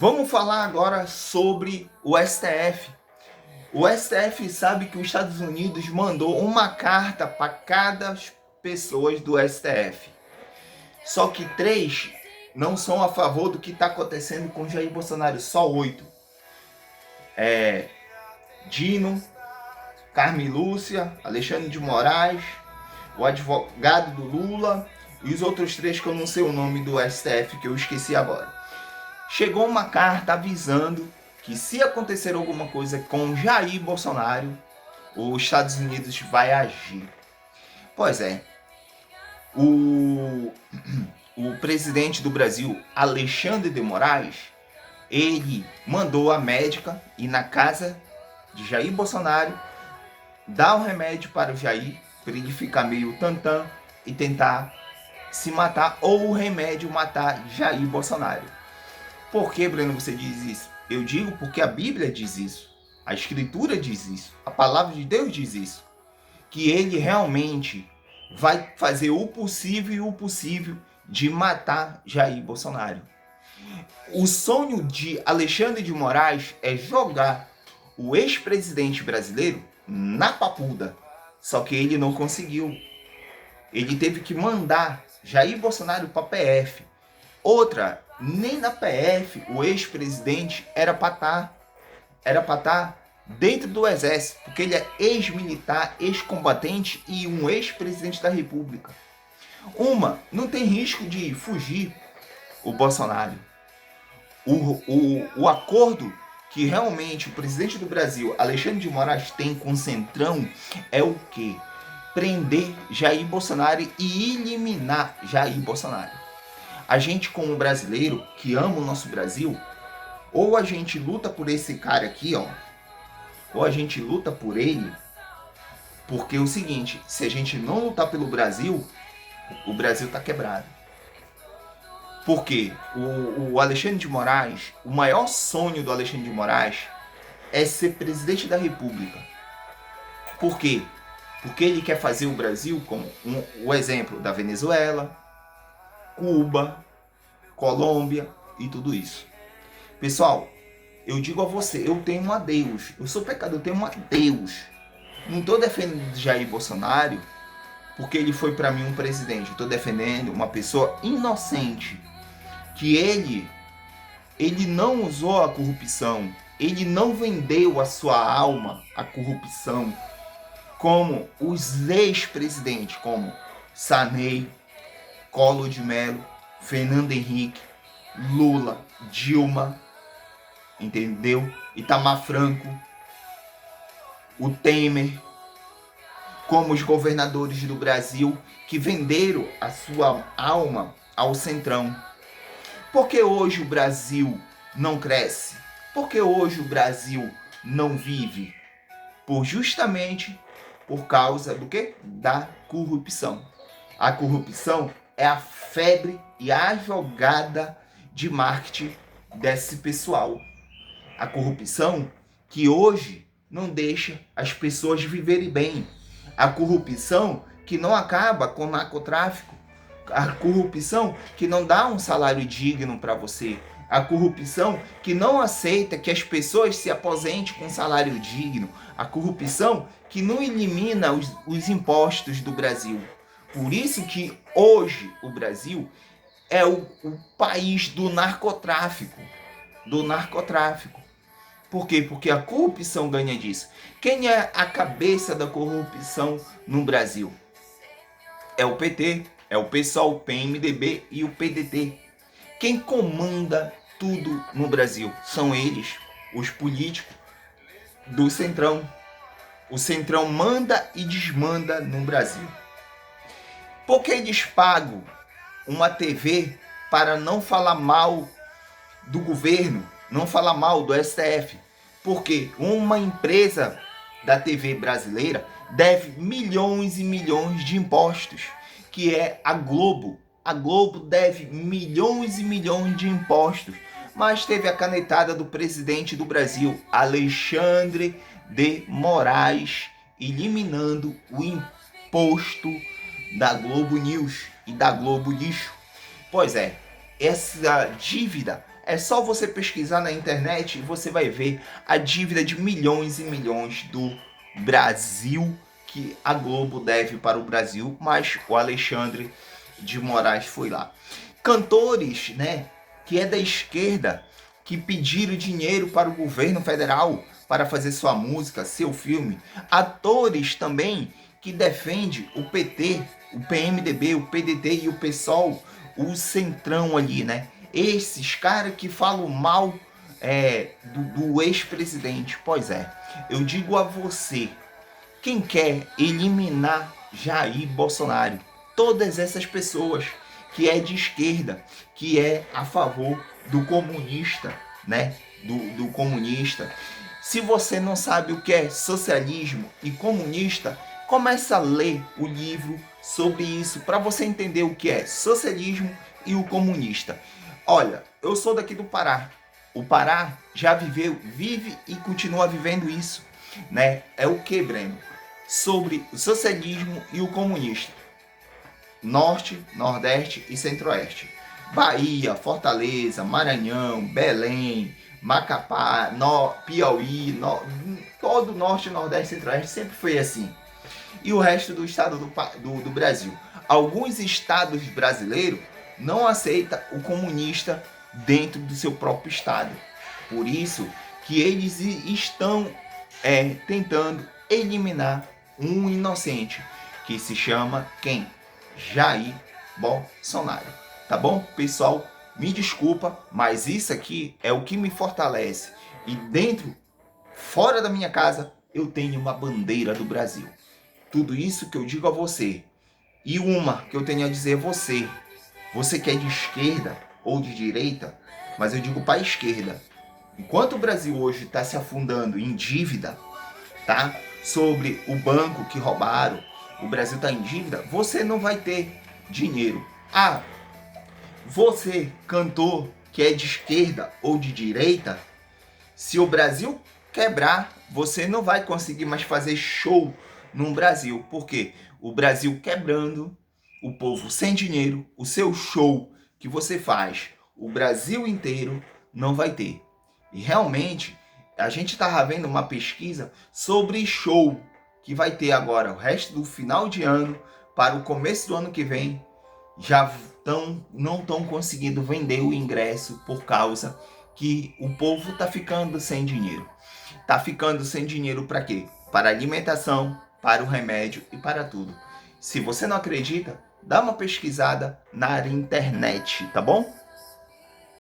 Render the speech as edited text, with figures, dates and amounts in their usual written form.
Vamos falar agora sobre o STF. O STF sabe que os Estados Unidos mandou uma carta para cada pessoa do STF. Só que 3 não são a favor do que está acontecendo com Jair Bolsonaro. Só 8. Dino, Carmen Lúcia, Alexandre de Moraes, o advogado do Lula e os outros 3 que eu não sei o nome do STF, que eu esqueci agora. Chegou uma carta avisando que se acontecer alguma coisa com Jair Bolsonaro, os Estados Unidos vai agir. Pois é, o presidente do Brasil, Alexandre de Moraes, ele mandou a médica ir na casa de Jair Bolsonaro, dar o remédio para o Jair, para ele ficar meio tantã e tentar se matar, ou o remédio matar Jair Bolsonaro. Por que, Breno, você diz isso? Eu digo porque a Bíblia diz isso, a Escritura diz isso, a Palavra de Deus diz isso, que ele realmente vai fazer o possível e o possível de matar Jair Bolsonaro. O sonho de Alexandre de Moraes é jogar o ex-presidente brasileiro na papuda, só que ele não conseguiu. Ele teve que mandar Jair Bolsonaro para a PF. Outra, nem na PF o ex-presidente era para estar dentro do exército, porque ele é ex-militar, ex-combatente e um ex-presidente da República. Não tem risco de fugir o Bolsonaro. O acordo que realmente o presidente do Brasil, Alexandre de Moraes, tem com o Centrão é o quê? Prender Jair Bolsonaro e eliminar Jair Bolsonaro. A gente, como brasileiro que ama o nosso Brasil, ou a gente luta por esse cara aqui, ó, ou a gente luta por ele, porque é o seguinte, se a gente não lutar pelo Brasil, o Brasil tá quebrado. Porque o Alexandre de Moraes, o maior sonho do Alexandre de Moraes é ser presidente da República. Por quê? Porque ele quer fazer o Brasil como o exemplo da Venezuela, Cuba, Colômbia e tudo isso. Pessoal, eu digo a você, eu tenho a Deus. Eu sou pecador, eu tenho a Deus. Não estou defendendo Jair Bolsonaro porque ele foi para mim um presidente. Estou defendendo uma pessoa inocente. Que ele não usou a corrupção. Ele não vendeu a sua alma à corrupção. Como os ex-presidentes, como Sarney, Collor de Mello, Fernando Henrique, Lula, Dilma, entendeu? Itamar Franco, o Temer, como os governadores do Brasil que venderam a sua alma ao Centrão. Por que hoje o Brasil não cresce? Por que hoje o Brasil não vive? Justamente por causa do quê? Da corrupção. A corrupção é a febre e a jogada de marketing desse pessoal. A corrupção que hoje não deixa as pessoas viverem bem. A corrupção que não acaba com o narcotráfico. A corrupção que não dá um salário digno para você. A corrupção que não aceita que as pessoas se aposentem com um salário digno. A corrupção que não elimina os impostos do Brasil. Por isso que hoje o Brasil é o país do narcotráfico. Do narcotráfico. Por quê? Porque a corrupção ganha disso. Quem é a cabeça da corrupção no Brasil? É o PT, é o PSOL, o PMDB e o PDT. Quem comanda tudo no Brasil são eles, os políticos do Centrão. O Centrão manda e desmanda no Brasil. Por que eles pagam uma TV para não falar mal do governo, não falar mal do STF? Porque uma empresa da TV brasileira deve milhões e milhões de impostos, que é a Globo. A Globo deve milhões e milhões de impostos, mas teve a canetada do presidente do Brasil, Alexandre de Moraes, eliminando o imposto da Globo News e da Globo Lixo. Pois é, essa dívida É só você pesquisar na internet e você vai ver a dívida de milhões e milhões do Brasil que a Globo deve para o Brasil, mas o Alexandre de Moraes foi lá. Cantores, né, que é da esquerda, que pediram dinheiro para o governo federal para fazer sua música, seu filme. Atores também que defendem o PT, o PMDB, o PDT e o PSOL, o centrão ali, né? Esses caras que falam mal do ex-presidente. Pois é, eu digo a você, quem quer eliminar Jair Bolsonaro, todas essas pessoas que é de esquerda, que é a favor do comunista, né? Do comunista. Se você não sabe o que é socialismo e comunista, começa a ler o livro sobre isso para você entender o que é socialismo e o comunista. Olha, eu sou daqui do Pará. O Pará já viveu, vive e continua vivendo isso, né? É o que, Breno? Sobre o socialismo e o comunista. Norte, Nordeste e Centro-Oeste. Bahia, Fortaleza, Maranhão, Belém, Macapá, Piauí, todo o Norte, Nordeste e Centro-Oeste sempre foi assim. E o resto do estado do Brasil. Alguns estados brasileiros não aceitam o comunista dentro do seu próprio estado. Por isso que eles estão tentando eliminar um inocente, que se chama quem? Jair Bolsonaro. Tá bom, pessoal? Me desculpa, mas isso aqui é o que me fortalece. E dentro, fora da minha casa, eu tenho uma bandeira do Brasil. Tudo isso que eu digo a você. E uma que eu tenho a dizer a você. Você que é de esquerda ou de direita, mas eu digo para a esquerda. Enquanto o Brasil hoje está se afundando em dívida, tá? Sobre o banco que roubaram, o Brasil está em dívida, você não vai ter dinheiro. Ah, você, cantor que é de esquerda ou de direita, se o Brasil quebrar, você não vai conseguir mais fazer show no Brasil. Por quê? O Brasil quebrando, o povo sem dinheiro, o seu show que você faz, o Brasil inteiro não vai ter. E realmente, a gente estava vendo uma pesquisa sobre show que vai ter agora, o resto do final de ano, para o começo do ano que vem, já não estão conseguindo vender o ingresso por causa que o povo está ficando sem dinheiro. Está ficando sem dinheiro para quê? Para alimentação, para o remédio e para tudo. Se você não acredita, dá uma pesquisada na internet, tá bom?